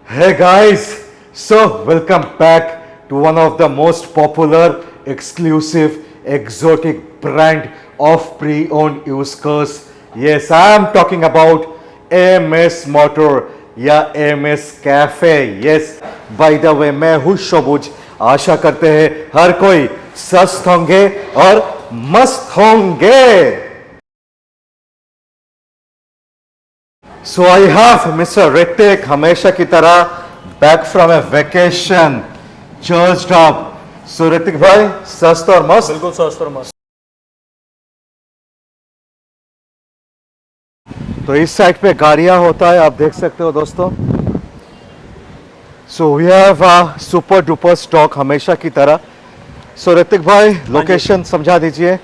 Hey guys, so welcome back to one of the most popular, exclusive, exotic brand of pre-owned used cars. Yes, I am talking about AMS Motor या AMS Cafe. Yes, by the way, मैं हूँ शोबुज. आशा करते हैं हर कोई स्वस्थ होंगे और मस्त होंगे. So I have Mr. Ritik, हमेशा की तरह back from a vacation, charged up. So Ritik भाई स्वस्थ और मस्त. बिल्कुल स्वस्थ और मस्त. तो इस साइड पे गाड़ियां होता है, आप देख सकते हो दोस्तों. So we have super duper stock हमेशा की तरह. So ऋतिक भाई लोकेशन समझा दीजिए.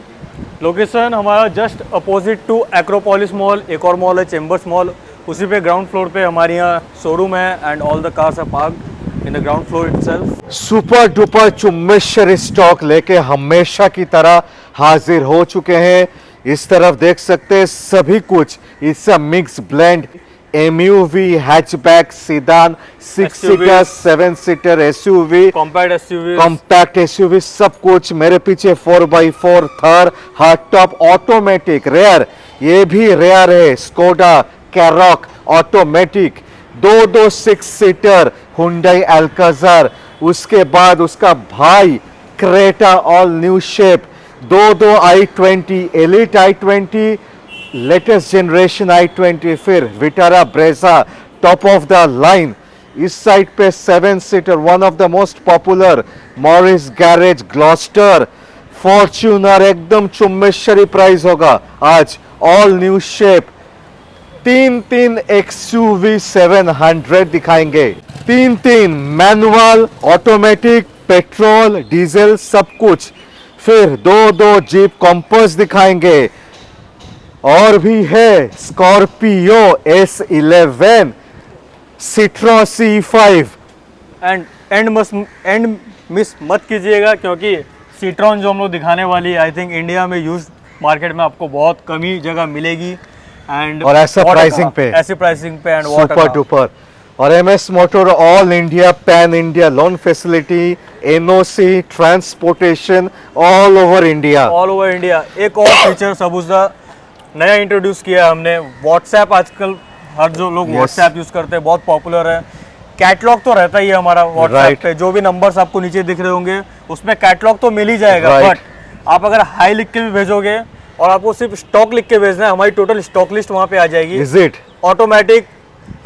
लोकेशन हमारा just opposite to Acropolis mall. एक और मॉल है चेंबर्स मॉल, उसी पे ग्राउंड फ्लोर पे हमारे यहाँ शोरूम है and all the cars are parked in the ground floor itself. Super duper Chumbeshwari stock लेके हमेशा की तरह हाजिर हो चुके हैं. इस तरफ देख सकते हैं सभी कुछ. It's a mix blend. MUV, hatchback, sedan, 6 seater, 7 seater SUV, compact SUV, सब कुछ. मेरे पीछे 4x4 थर, हार्ड टॉप ऑटोमेटिक रेयर. ये भी रेयर है. Skoda Karoq automatic. दो 6 सीटर हुंडई अल्काजार. उसके बाद उसका भाई क्रेटा ऑल न्यू शेप. दो i20 elite i20, latest generation i20, फिर Vitara Brezza top of the line. इस साइड पे 7 seater, one of the most popular Morris garage Gloster Fortuner. एकदम चुम्बेश्वरी प्राइस होगा आज. All new shape. तीन XUV 700 दिखाएंगे. तीन मैनुअल, ऑटोमेटिक, पेट्रोल, डीजल, सब कुछ. फिर दो जीप कॉम्पस दिखाएंगे. और भी है Scorpio S11, citron C5. And miss मत कीजिएगा क्योंकि सिट्रॉन जो हम लोग दिखाने वाली है आई थिंक इंडिया में यूज मार्केट में आपको बहुत कम ही जगह मिलेगी. एंड और ऐसी प्राइसिंग पे एंड सुपर डुपर. और MS motor all India, pan India loan facility, NOC, transportation all over India. एक और फीचर सबूजा नया इंट्रोड्यूस किया हमने. व्हाट्सएप आजकल हर जो लोग व्हाट्सएप यूज करते हैं बहुत पॉपुलर है. कैटलॉग तो रहता ही है हमारा व्हाट्सएप पे. जो भी नंबर्स आपको नीचे दिख रहे होंगे उसमें कैटलॉग तो मिल ही जाएगा. बट आप अगर हाई लिख के भी भेजोगे और आपको सिर्फ स्टॉक लिख के भेजना है, हमारी टोटल स्टॉक लिस्ट वहाँ पे आ जाएगी. Is it automatic.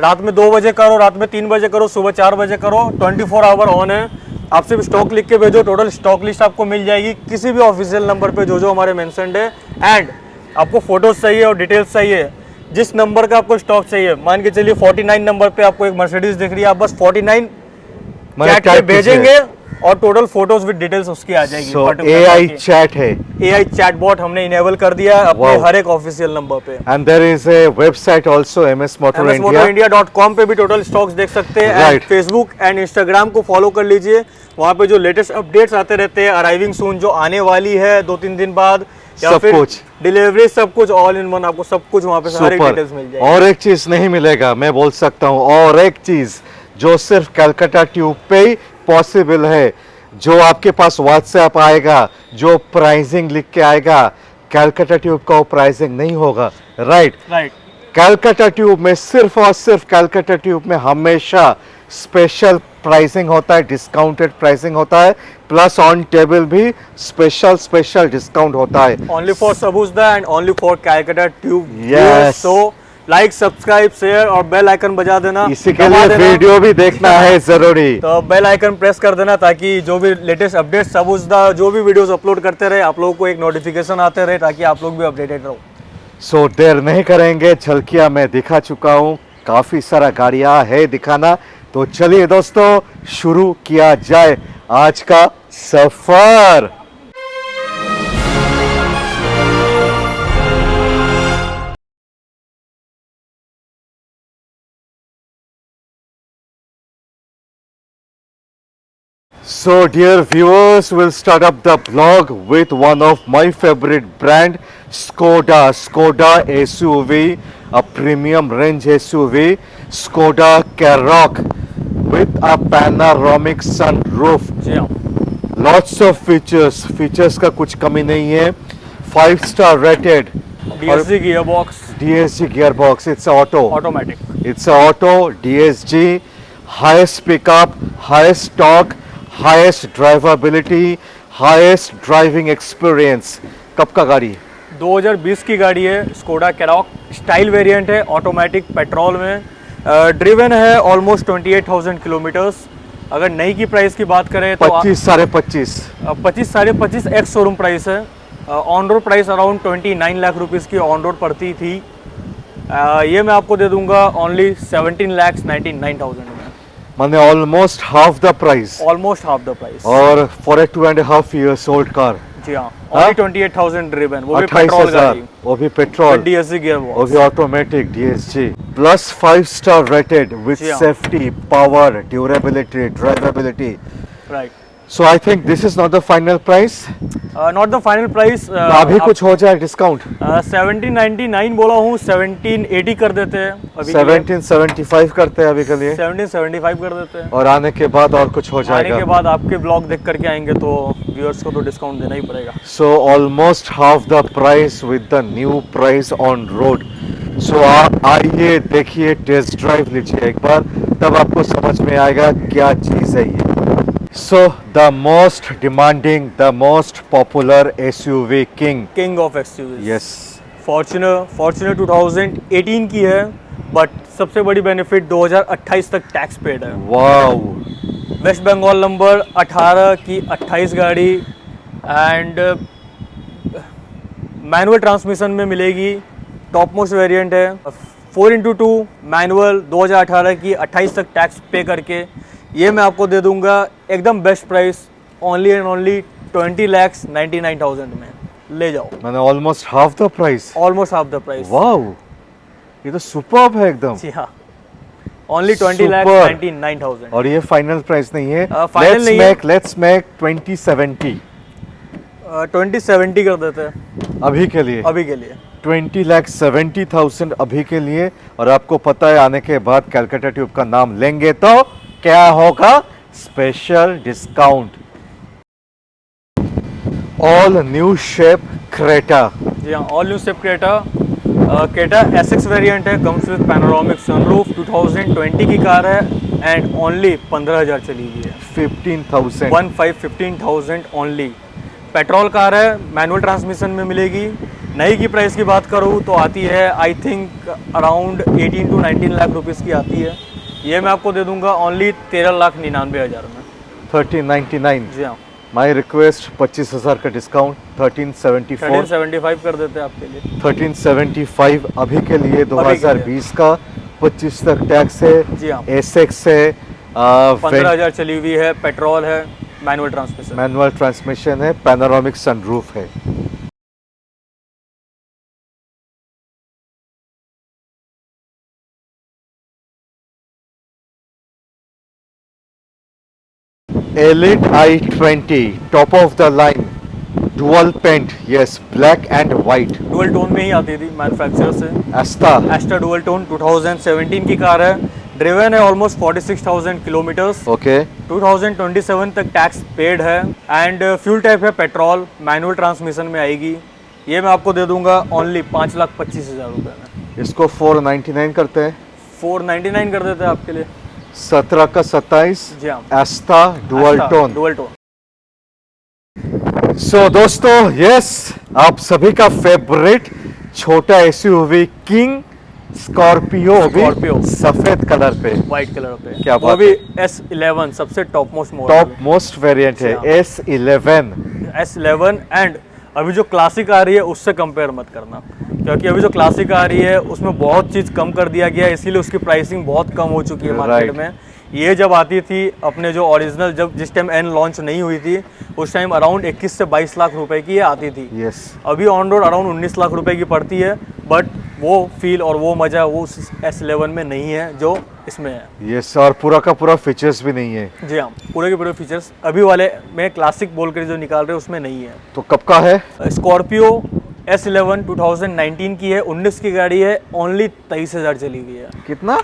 रात में 2 बजे करो, रात में 3 बजे करो, सुबह 4 बजे करो, 24 आवर ऑन है. आप सिर्फ स्टॉक लिख के भेजो, टोटल स्टॉक लिस्ट आपको मिल जाएगी किसी भी ऑफिशियल नंबर पे जो हमारे मेंशन्ड है. एंड आपको फोटोज चाहिए और डिटेल्स चाहिए, जिस नंबर का आपको स्टॉक चाहिए. मान के चलिए 49 नंबर पे आपको एक मर्सिडीज दिख रही है, आप बस 49 चैट पे भेजेंगे और टोटल फोटोज विद डिटेल्स उसकी आ जाएगी. एआई चैट है. एआई चैटबॉट हमने इनेबल कर दिया है अपने हर एक ऑफिशियल नंबर पे. And there is a website also msmotorindia.com पे भी टोटल स्टॉक्स देख सकते हैं. एंड फेसबुक एंड इंस्टाग्राम को फॉलो कर लीजिए. वहाँ पे जो लेटेस्ट अपडेट्स आते रहते हैं, अराइविंग सून जो आने वाली है 2-3 दिन बाद, या सब फिर कुछ डिलीवरी, सब कुछ ऑल इन वन. आपको सब कुछ वहाँ पे सारी डिटेल्स मिल जाएगी. और एक चीज नहीं मिलेगा, मैं बोल सकता हूँ. और एक चीज जो सिर्फ कलकत्ता ट्यूब पे ही पॉसिबल है, जो आपके पास व्हाट्सएप आएगा, जो प्राइसिंग लिख के आएगा, कलकत्ता ट्यूब का प्राइसिंग नहीं होगा. राइट. कलकत्ता ट्यूब में सिर्फ और सिर्फ कलकत्ता ट्यूब में हमेशा स्पेशल प्राइसिंग होता है, डिस्काउंटेड प्राइसिंग होता है, प्लस ऑन टेबल भी स्पेशल डिस्काउंट होता है. Only for Sabujda and only for Calcutta tube. Yes. So like, subscribe, share और बेल आइकन बजा देना. इसी के लिए वीडियो भी देखना है जरूरी. तो बेल आइकन प्रेस कर देना ताकि जो भी लेटेस्ट अपडेट सबूजदा जो भी वीडियोस अपलोड करते रहे आप लोगों को एक नोटिफिकेशन आते रहे, ताकि आप लोग भी अपडेटेड रहो. सो देर नहीं करेंगे, झलकिया मैं दिखा चुका हूँ, काफी सारा गाड़ियां है दिखाना. तो चलिए दोस्तों शुरू किया जाए आज का सफर. So dear viewers, we'll start up the vlog with one of my favorite brand, Skoda SUV, a premium range SUV, Skoda Karoq. with a panoramic sunroof. जी हाँ, Lots of features. Features का कुछ कमी नहीं है. 5-star rated. DSG gear box, DSG gearbox. It's auto. Automatic. It's a auto DSG. Highest pickup, highest torque, highest drivability, highest driving experience. कब का गाड़ी? 2020 की गाड़ी है, स्कोडा कैरॉक स्टाइल वेरिएंट है, ऑटोमेटिक पेट्रोल में, ड्रिवन है ऑलमोस्ट 28,000 किलोमीटर्स। अगर नई की प्राइस की बात करें तो 25 साढ़े 25. 25 एक्स शोरूम प्राइस है। On road price around 29 lakh rupees की ऑन रोड पड़ती थी। ये मैं आपको दे दूंगा ओनली 17,99,000 में, माने almost half the price. Almost half the price. और for a 2.5 years old car. जी हाँ, ओनली 28,000 ड्रिवन, वो भी 28,000. पेट्रोल गाड़ी, वो भी पेट्रोल. DSG गियर वो बॉक्स। भी automatic DSG. Plus 5-star rated with जी हाँ. safety, power, durability, drivability. Right, So I think this is not the final price. Not the final price. अभी कुछ हो जाए डिस्काउंट. 1799 बोला हूँ, 1780 कर देते हैं अभी के लिए। 1775 करते हैं अभी के लिए. 1775 कर देते हैं। और आने के बाद और कुछ हो आने जाएगा. के बाद आपके ब्लॉग देख करके आएंगे तो व्यूअर्स को तो डिस्काउंट देना ही पड़ेगा। So almost half the price with the new price on road. So आप आइए, देखिए, टेस्ट ड्राइव लीजिए एक बार, तब आपको समझ में आएगा क्या चीज़ है ये. So the most demanding, the most popular SUV king. King of XUVs. Yes. Fortuner 2018 की है, बट सबसे बड़ी बेनिफिट 2028 तक टैक्स पेड है। Wow. वेस्ट बंगाल नंबर 18 की 28 गाड़ी एंड मैनुअल ट्रांसमिशन में मिलेगी, टॉप मोस्ट वेरिएंट है, 4x2 मैनुअल 2018 की 28 तक टैक्स पे करके ये मैं आपको दे दूंगा एकदम best price, only and only 20,99,000 में ले जाओ। मैंने almost half the price. Almost half the price. Wow, ये तो सुपर्ब है एकदम. जी हाँ, ओनली Super. 20,99,000। और ये फाइनल प्राइस नहीं है. final नहीं है. लेट्स मेक 2070 2070 कर देते हैं अभी के लिए. अभी के लिए। 20,70,000 अभी के लिए. और आपको पता है आने के बाद कैलकाटा ट्यूब का नाम लेंगे तो क्या होगा? Special discount. All new shape Creta. जी हाँ, all new step Creta. Creta SX variant है, कम्स विद पैनोरामिक सनरूफ, 2020 की कार है एंड ओनली 15,000 चली हुई है। 15,000. 15,000 ओनली। पेट्रोल कार है, मैनुअल ट्रांसमिशन में मिलेगी। नई की प्राइस की बात करूँ तो आती है I think around 18 to 19 lakh rupees की आती है। ये मैं आपको दे दूंगा ओनली 13,99,000 में। 1399. जी हाँ, माई रिक्वेस्ट 25,000 का डिस्काउंट. 1374. 1375 कर देते हैं आपके लिए। 1375 अभी के लिए 2020 का. 25 तक टैक्स है. जी हाँ, SX है. 15,000 चली हुई है, पेट्रोल है, मैनुअल ट्रांसमिशन। मैनुअल ट्रांसमिशन है, पैनोरामिक सनरूफ है. Elite i20 top of the line, dual paint, yes, black and white. Dual tone में ही आती थी मैन्युफैक्चरर से। Asta. एस्टा डुअल टोन 2017 की कार है, ड्रिवन है ऑलमोस्ट 46,000 किलोमीटर्स। Okay. 2027 तक टैक्स पेड है एंड फ्यूल टाइप है पेट्रोल, मैनुअल ट्रांसमिशन में आएगी। ये मैं आपको दे दूंगा ओनली 5,25,000 रुपये में। इसको 499 करते हैं. 499 कर देते हैं आपके लिए। 17 का 27. जी हाँ, एस्ता dual tone. Dual tone. So दोस्तों, यस, आप सभी का फेवरेट छोटा SUV किंग स्कॉर्पियो Scorpio. सफेद कलर पे, व्हाइट कलर पे, क्या वो बात भी S11 सबसे top most model. Top most variant है. हाँ। S11. S11 एंड अभी जो क्लासिक आ रही है उससे कंपेयर मत करना, क्योंकि अभी जो क्लासिक आ रही है उसमें बहुत चीज़ कम कर दिया गया है, इसीलिए उसकी प्राइसिंग बहुत कम हो चुकी है मार्केट Right. में। ये जब आती थी अपने जो ओरिजिनल, जब जिस टाइम N लॉन्च नहीं हुई थी उस टाइम अराउंड 21 से 22 लाख रुपए की ये आती थी। यस. अभी ऑन रोड अराउंड 19 लाख रुपए की पड़ती है, बट वो फील और वो मज़ा वो S11 में नहीं है जो इसमें है। यस, और पूरा का पूरा फीचर्स भी नहीं है. जी हाँ, पूरे के पूरे फीचर्स अभी वाले में क्लासिक बोल कर जो निकाल रहे हैं उसमें नहीं है। तो कब का है? स्कॉर्पियो S11 2019 की है, 19 की गाड़ी है, ओनली 23,000 चली हुई है। कितना?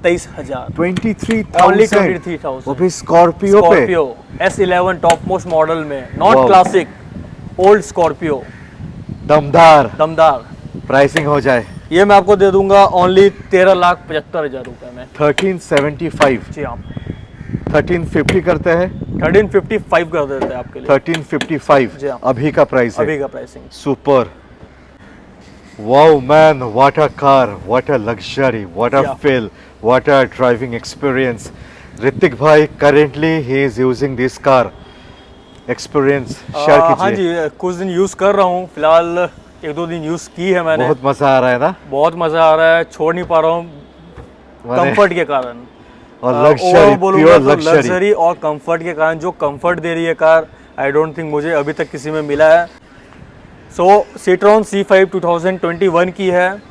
23,000 23,000 Only 23,000 वो भी स्कॉर्पियो पे। Scorpio S11 top most model में, not Wow. Classic, old Scorpio, दमदार दमदार। प्राइसिंग हो जाए। ये मैं आपको दे दूंगा ओनली 13,75,000 रुपए में। 1375 जी हाँ, 1350 करते हैं। 1355 कर देते हैं आपके लिए 1355 जी हाँ। अभी का प्राइस है। अभी का pricing. Super. Wow man, what a car, what a luxury, what a Yeah. Feel, what a driving experience. Hrithik भाई currently he is using this car, experience share हाँ कीजिए। जी, कुछ दिन यूज़ कर रहा हूँ, फिलहाल 1-2 दिन यूज़ की है मैंने। बहुत मजा आ रहा है ना? बहुत मज़ा आ रहा है, छोड़ नहीं पा रहा हूँ मैंने- कंफर्ट के कारण। और overall लग्जरी, बोलूंगा प्योर तो लग्जरी। लग्जरी और कंफर्ट के कारण, जो कंफर्ट दे रही है कार, आई डोंट थिंक मुझे अभी तक किसी में मिला है। सो Citroen C5 2021 की है,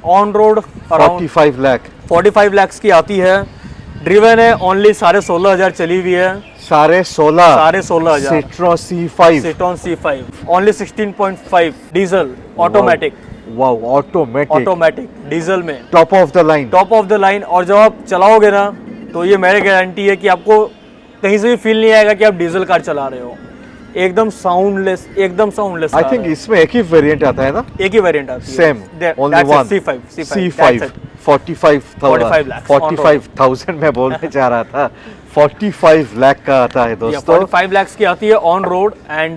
on road around 45 lakh 45 lakhs की आती है। ड्रिवन है ओनली 16,500 चली हुई है। 16,500 16,500 Citroen C5 Citroen C5 only 16.5 diesel automatic, wow automatic automatic diesel में top of the line. Top of the line. और जब आप चलाओगे ना, तो ये मेरी गारंटी है कि आपको कहीं से भी फील नहीं आएगा कि आप डीजल कार चला रहे हो। एकदम साउंडलेस, एकदम साउंडलेस। आई थिंक इसमें एक ही वेरिएंट आता है ना? एक ही वेरिएंट आती है, same only one C5 C5 45,000 lakhs, 45,000 मैं बोलने जा रहा था, 45 लाख का आता है दोस्तों। 45 lakhs की आती है on road. And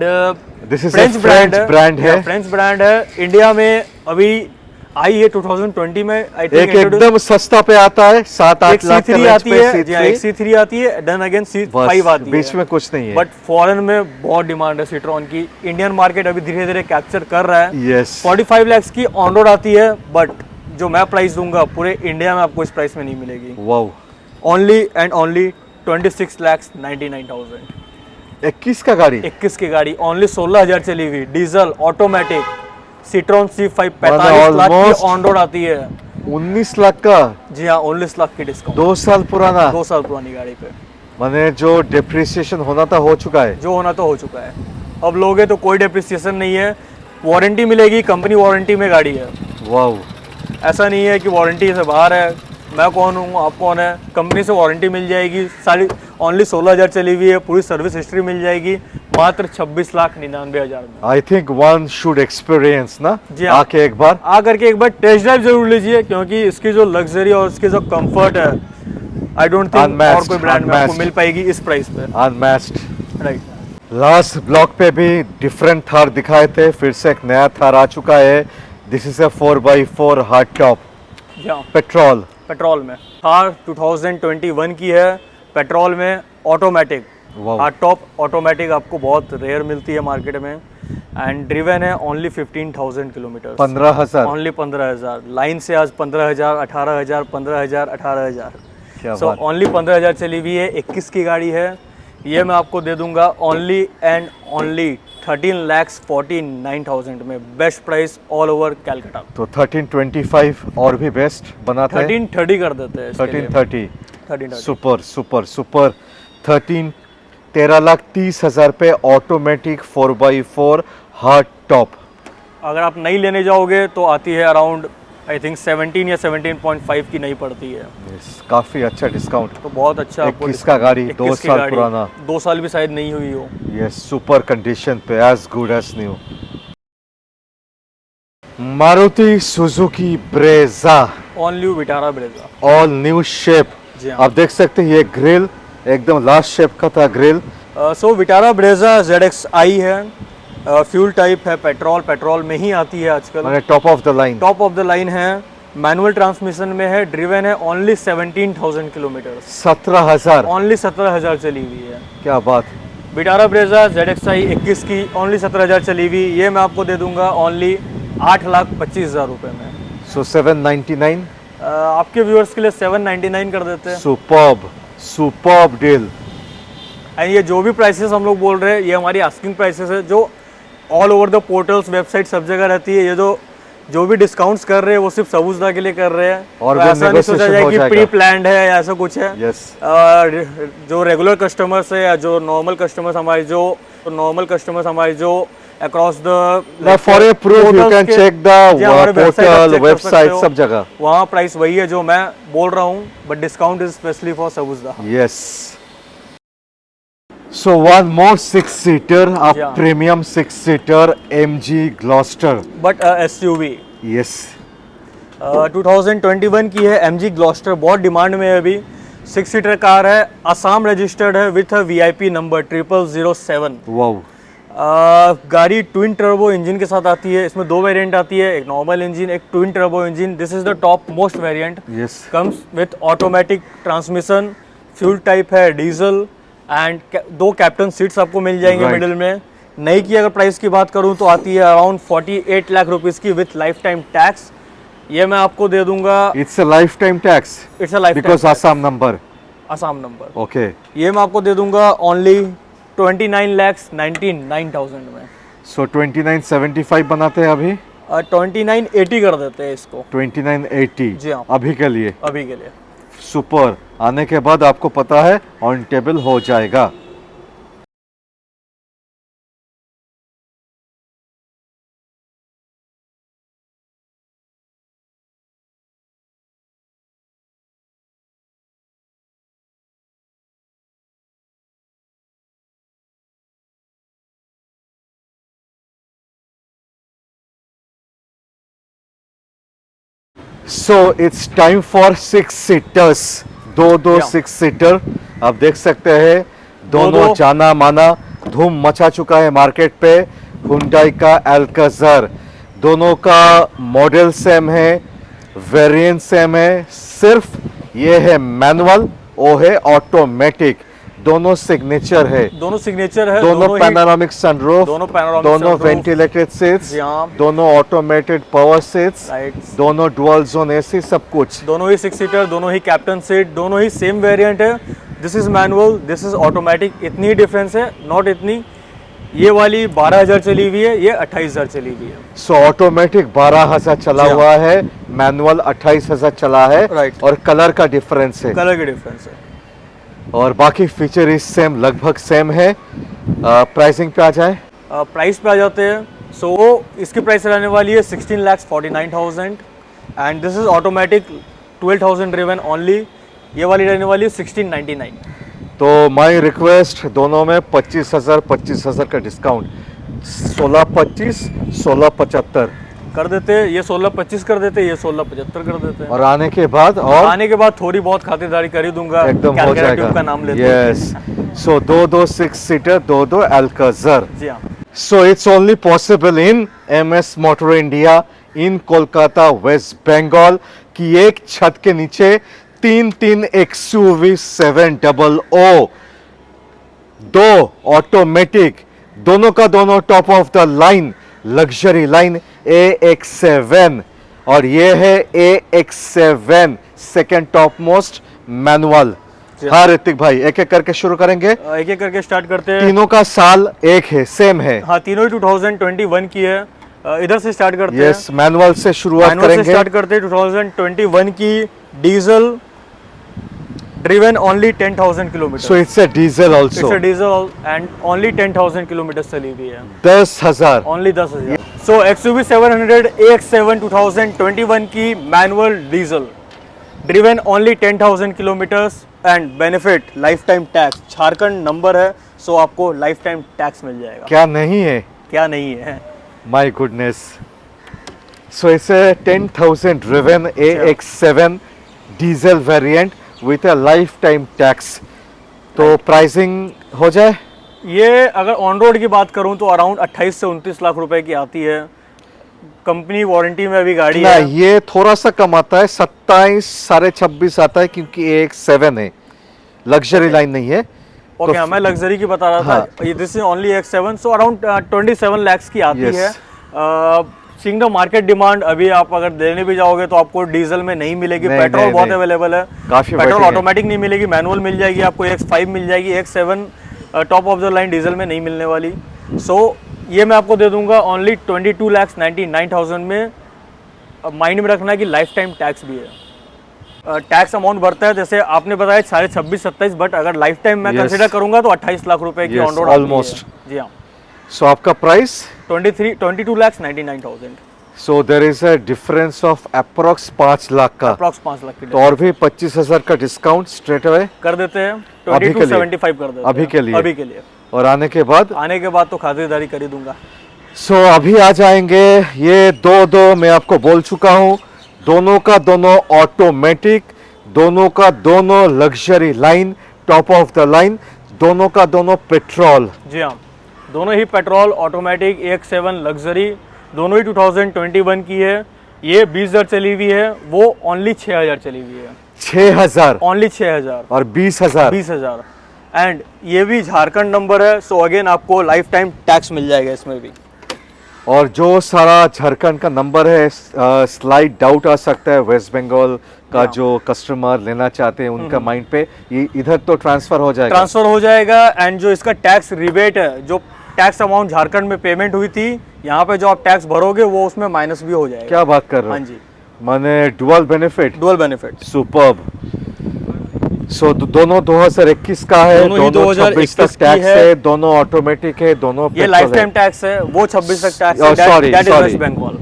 this is French brand है। फ्रेंच ब्रांड है। इंडिया में अभी आई है 2020 में, आई एक थिंक। एकदम सस्ता पे आता है, 7-8 एक लाख का C3 रेंज आती पे है, जी हाँ, एक C3 C3 आती है, देन अगेन C5 आती है। बीच में कुछ नहीं है। बट फॉरेन में बहुत डिमांड है सिट्रॉन की। इंडियन मार्केट अभी धीरे धीरे कैप्चर कर रहा है। यस 45 lakhs की ऑन रोड आती है, बट जो मैं प्राइस दूंगा पूरे इंडिया में आपको इस प्राइस में नहीं मिलेगी। Wow only and only 26,99,000। 21 का गाड़ी 21 की गाड़ी, ओनली 16,000 चली हुई, डीजल ऑटोमेटिक Citroen C5 मतलब 45 लाख की almost- ऑन रोड आती है। 19 लाख का, जी हाँ, 19 लाख की डिस्काउंट, 2 साल पुराना। 2 साल पुरानी गाड़ी पे। मैंने जो डिप्रिसिएशन होना था हो चुका है। जो होना तो हो चुका है। अब लोगे तो कोई डेप्रिसिएशन नहीं है, वारंटी मिलेगी, कंपनी वारंटी में गाड़ी है। वाओ ऐसा नहीं है कि वारंटी से बाहर है। मैं कौन हूँ, आप कौन है, कंपनी से वारंटी मिल जाएगी। सारी ओनली 16,000 चली हुई है, पूरी सर्विस हिस्ट्री मिल जाएगी, मात्र 26,99,000 में। I think one should experience ना, जी हाँ। आके एक बार। आकर के एक बार टेस्ट ड्राइव जरूर लीजिए, क्योंकि इसकी जो लग्जरी और इसकी जो कंफर्ट है, आई डोंट थिंक Unmatched, और कोई ब्रांड में आपको unmatched. मिल पाएगी इस प्राइस पे। अनमैच्ड। राइट। लास्ट ब्लॉक पे भी डिफरेंट थार दिखाए थे, फिर से एक नया थार आ चुका है। This is a 4x4 hard top हाँ, पेट्रोल। पेट्रोल में थार 2021 की है, पेट्रोल में, automatic. Wow hard top automatic आपको बहुत रेयर मिलती है मार्केट में। एंड ड्रिवन है ओनली 15,000 किलोमीटर, 15,000। ओनली 15,000। लाइन से आज 15,000, 18,000, 15,000, 18,000। क्या सो बात। ओनली 15,000 चली हुई है, 21 की गाड़ी है। ये मैं आपको दे दूंगा ओनली एंड ओनली 13,49,000 में, best price all over Calcutta. तो 1325 और भी बेस्ट बनाते हैं। 1330 कर देते हैं इसके लिए। 1330 1330। Super super super. 13,30,000 पे ऑटोमेटिक 4x4 हार्ड टॉप। अगर आप नई लेने जाओगे तो आती है अराउंड आई थिंक 17 या 17.5 की नई पड़ती है। काफी अच्छा डिस्काउंट। तो बहुत अच्छा आपको 21 का गाड़ी, 21 2 की साल गाड़ी, पुराना। 2 साल भी शायद नहीं हुई हो। यस सुपर कंडीशन पे, as good as new. Maruti Suzuki Brezza on new Vitara Brezza, all new shape. जी हाँ। आप देख सकते हैं ये ग्रिल एकदम लास्ट शेप का था ग्रिल। सो विटारा ब्रेजा ZXi है, फ्यूल टाइप है, पेट्रोल में ही आती है आजकल, मैंने top of the line. Top of the line है, मैनुअल ट्रांसमिशन में है, ड्रिवन है ओनली 17,000 किलोमीटर, 17,000। ओनली 17,000 चली हुई है। क्या बात। विटारा ब्रेजा ZXi 21 की ओनली 17,000 चली हुई, ये मैं आपको दे दूंगा ओनली 8,25,000 रुपये में। सो 799। आपके व्यूअर्स के लिए 799 कर देते हैं। Superb deal. एंड ये जो भी प्राइसेस हम लोग बोल रहे हैं, ये हमारी आस्किंग प्राइसेस है, जो all over the portals, website, सब जगह रहती है। ये जो भी डिस्काउंट्स कर रहे हैं वो सिर्फ सबूजदा के लिए कर रहे हैं, और तो भी ऐसा नहीं सोचा negotiation जाए हो कि जाएगा। प्री प्लान्ड है या ऐसा कुछ है। यस जो रेगुलर कस्टमर्स है या जो नॉर्मल कस्टमर्स हमारे जो across the for a proof you can check the portal website सब जगह वहाँ प्राइस वही है जो मैं बोल रहा हूँ, but discount is specially for Sabujda. Yes so one more 6-seater a Yeah. premium 6-seater MG Gloster but SUV yes 2021 की है MG Gloster, बहुत डिमांड में है अभी। 6 सीटर कार है, असम रजिस्टर्ड है विथ VIP नंबर 0007। वाओ गाड़ी ट्विन टर्बो इंजन के साथ आती है। इसमें 2 वेरिएंट आती है, एक नॉर्मल इंजन, एक twin turbo engine. This is the top most variant. Yes comes with automatic transmission, fuel type है डीजल एंड 2 कैप्टन सीट्स आपको मिल जाएंगे Right. मिडिल में। नई की अगर प्राइस की बात करूं तो आती है अराउंड 48 लाख रुपीस की विथ लाइफ टाइम टैक्स। ये मैं आपको दे दूंगा, it's a life time tax it's a life because Assam number Assam number. Okay ये मैं आपको दे दूंगा ओनली 29,99,000 में। सो 2975 बनाते हैं अभी 2980 कर देते हैं इसको 2980 जी हाँ। अभी के लिए अभी के लिए। सुपर आने के बाद आपको पता है ऑन टेबल हो जाएगा। So it's time for 6-seaters दो Yeah. 6-seater आप देख सकते हैं दोनों दो। जाना माना धूम मचा चुका है मार्केट पे। हुंडई का अल्काज़र, दोनों का मॉडल सेम है, वेरिएंट सेम है, सिर्फ ये है मैनुअल, वो है ऑटोमेटिक। दोनों सिग्नेचर है, दोनों सिग्नेचर है, दोनों ही- पैनोरामिक सनरूफ, दोनों panoramic दोनों sunroof, वेंटिलेटेड सीट्स, जी हाँ। दोनों ऑटोमेटेड पावर सीट्स, राइट। दोनों डुअल जोन एसी, सब कुछ। दोनों ही 6 सीटर, दोनों ही कैप्टन सीट, दोनों ही सेम वेरिएंट है। This is manual, this is automatic. इतनी ही डिफरेंस है, नॉट इतनी। ये वाली 12,000 चली हुई है, ये 28,000 चली हुई है। सो ऑटोमेटिक 12,000 चला जी हाँ। हुआ है, मैनुअल 28,000 चला है। Right. और कलर का डिफरेंस है कलर की डिफरेंस है। और बाकी फीचर इस सेम लगभग सेम है। प्राइसिंग पे आ जाए प्राइस पे आ जाते हैं। सो इसकी प्राइस रहने वाली है 16,49,000 and this is automatic 12,000 driven only. ये वाली रहने वाली है 1699। तो माय रिक्वेस्ट दोनों में 25,000 का डिस्काउंट, 16,25 16,75 कर देते हैं। ये 16,25 कर देते हैं, ये 16,75 कर देते हैं। और आने के बाद और आने के बाद थोड़ी बहुत खातिरदारी कर ही दूंगा। एकदम हो कैलकाटा जाएगा। ट्यूब का नाम लेते हैं। यस सो दो 6-seater, दो अल्काज़र। जी हाँ। So it's only possible in MS Motor India in Kolkata West Bengal की एक छत के नीचे 3 XUV 700 दो ऑटोमेटिक, दोनों का दोनों top of the line luxury line AX7 और ये है AX7 second top most manual. हाँ ऋतिक भाई एक एक करके शुरू करेंगे। एक एक करके स्टार्ट करते हैं। तीनों का साल एक है, सेम है। हाँ, तीनों ही 2021 की है। इधर से स्टार्ट करते हैं। यस मैनुअल से शुरुआत मैनुअल से करेंगे। स्टार्ट करते हैं। 2021 की diesel driven only 10,000 kilometre. So it's a diesel it's also a diesel and only 10,000 kilometre चली हुई है। 10,000। ओनली 10,000। सो XUV 700 AX7 2021 की manual diesel driven only 10,000 kilometres and benefit life time tax. Jharkhand number है, सो आपको लाइफ टाइम टैक्स मिल जाएगा। क्या नहीं है? क्या नहीं है? My goodness. So it's a 10,000 driven AX7 diesel variant with a life time tax. तो प्राइसिंग हो जाए। ये अगर ऑन रोड की बात करूं तो अराउंड 28 से 29 लाख रुपए की आती है। कंपनी वारंटी में अभी गाड़ी ना है। ये थोड़ा सा कम आता है, 27 साढ़े 26 आता है क्योंकि AX7 है, लग्जरी लाइन नहीं है। ओके हाँ, मैं लग्जरी की बता रहा था। ये this is only AX7 so around 27 lakh की आती Yes. है। सीइंग द मार्केट डिमांड, अभी आप अगर लेने भी जाओगे तो आपको डीजल में नहीं मिलेगी। नहीं, पेट्रोल नहीं, बहुत नहीं। अवेलेबल है। काफी पेट्रोल waiting है। ऑटोमेटिक नहीं मिलेगी, मैनुअल मिल जाएगी आपको। AX5 मिल जाएगी, AX7 top of the line diesel में नहीं मिलने वाली। सो ये मैं आपको दे दूंगा ओनली 22,99,000 में। माइंड में रखना है कि लाइफ टाइम टैक्स भी है। टैक्स अमाउंट बढ़ता है, जैसे आपने बताया 26.5 27, बट अगर लाइफ टाइम मैं Yes. कंसीडर करूंगा तो 28 लाख रुपए की Yes, ऑन रोड almost. जी हाँ। सो आपका price 22,99,000 so there is a difference of approx 5 lakh का, अप्रॉक्स 5 लाख की तो और भी 25,000 का डिस्काउंट स्ट्रेट अवे कर देते हैं। अभी के लिए? 22,75 कर देते हैं अभी के लिए? अभी के लिए। और आने के बाद आने के बाद तो खातिरदारी कर ही दूंगा। सो अभी आ जाएंगे ये दो मैं आपको बोल चुका हूँ, दोनों का दोनों ऑटोमेटिक, दोनों का दोनों luxury line, top of the line, दोनों का दोनों पेट्रोल। जी हाँ, दोनों ही पेट्रोल ऑटोमेटिक EX7 लग्जरी, दोनों ही 2021 की है। ये 20,000 चली हुई है, वो ओनली 6,000 चली हुई है। 6,000 ओनली 6,000 और 20,000। 20,000 एंड ये भी झारखंड नंबर है, सो अगेन आपको लाइफ टाइम टैक्स मिल जाएगा इसमें भी। और जो सारा झारखंड का नंबर है, स्लाइड डाउट आ सकता है वेस्ट बंगाल का हाँ। जो कस्टमर लेना चाहते हैं उनका माइंड पे, ये इधर तो ट्रांसफर हो जाएगा। ट्रांसफर हो जाएगा एंड जो इसका टैक्स रिबेट है, जो टैक्स अमाउंट झारखंड में पेमेंट हुई थी, यहाँ पे जो आप टैक्स भरोगे वो उसमें माइनस भी हो जाएगा। क्या बात कर रहे हाँ हो? जी, माने dual benefit. Dual benefit. Superb. So दोनों 2021 का है, दोनों ही दोनों 26 तक 2021 की टैक्स है। है, दोनों ऑटोमेटिक है, दोनों ये petrol लाइफ है। टाइम टैक्स है, वो 26 तक टैक्स Oh, है, sorry, that is sorry. West Bengal.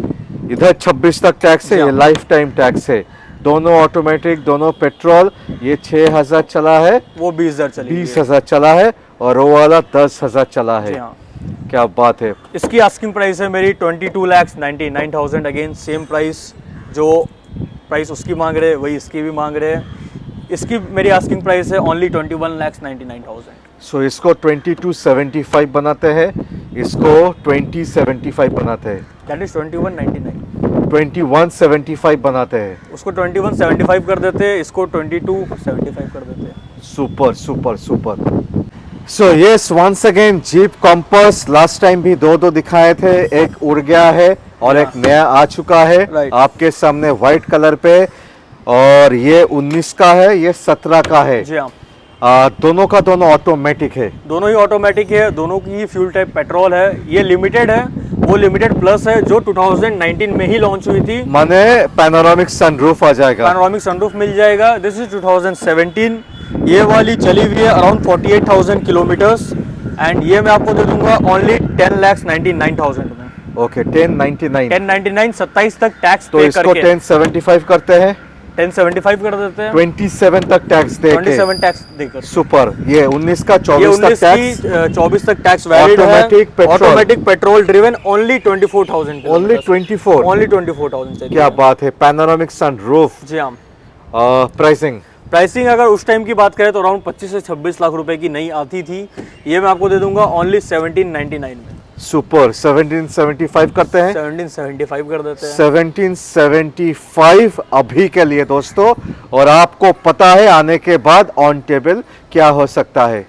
इधर 26 तक टैक्स है, जी ये हाँ। लाइफ टाइम टैक्स है, दोनों ऑटोमेटिक, दोनों पेट्रोल। ये 6,000 चला है, वो 20,000 चली हुई है। 20,000 चला है, और वो वाला 10,000 चला जी है। हाँ, क्या बात है। इसकी आस्किंग प्राइस है मेरी 22,99,000। अगेन सेम प्राइस, जो प्राइस उसकी मांग रहे हैं वही इसकी भी मांग रहे हैं। इसकी मेरी आस्किंग प्राइस है ओनली 21,99,000। सो इसको 2275 बनाते हैं, इसको 2075 बनाते हैं, दैट इज 2199। 2175 बनाते हैं। उसको 2175 कर देते हैं, इसको 2275 कर देते हैं। Super super super. So yes, once again Jeep Compass, last time भी दो दिखाए थे, एक उड़ गया है और एक नया आ चुका है Right. आपके सामने व्हाइट कलर पे, और ये 19 का है, ये 17 का है। जी हाँ, दोनों का दोनों ऑटोमेटिक है। दोनों ही ऑटोमेटिक है, दोनों की फ्यूल टाइप पेट्रोल है। ये लिमिटेड है, वो लिमिटेड प्लस है जो 2019 में ही लॉन्च हुई थी। माने पैनोरामिक सनरूफ आ जाएगा। पैनोरामिक सनरूफ मिल जाएगा। This is 2017। ये वाली चली हुई है अराउंड 48,000 किलोमीटर्स एंड ये मैं आपको दे दूंगा ओनली 10,99,000 में। ओके, 1099। 1099 27 तक टैक्स तो पे इसको करके 1075 करते हैं, 1075 कर देते हैं। 27 तक टैक्स दे के। 27 टैक्स देकर। सुपर। ये 19 का ये 24 तक 19 टैक्स, की 24 तक टैक्स वैलिड है। Automatic petrol. Automatic petrol driven only 24,000। Only 24। Only 24,000। क्या बात है। Panoramic sunroof. जी हाँ। प्राइसिंग प्राइसिंग अगर उस टाइम की बात करें तो अराउंड 25 से 26 लाख रुपए की नई आती थी। ये मैं आपको दे दूंगा ओनली 1799 में। सुपर। 1775 करते हैं, 1775 कर देते हैं। 1775 अभी के लिए दोस्तों, और आपको पता है आने के बाद ऑन टेबल क्या हो सकता है।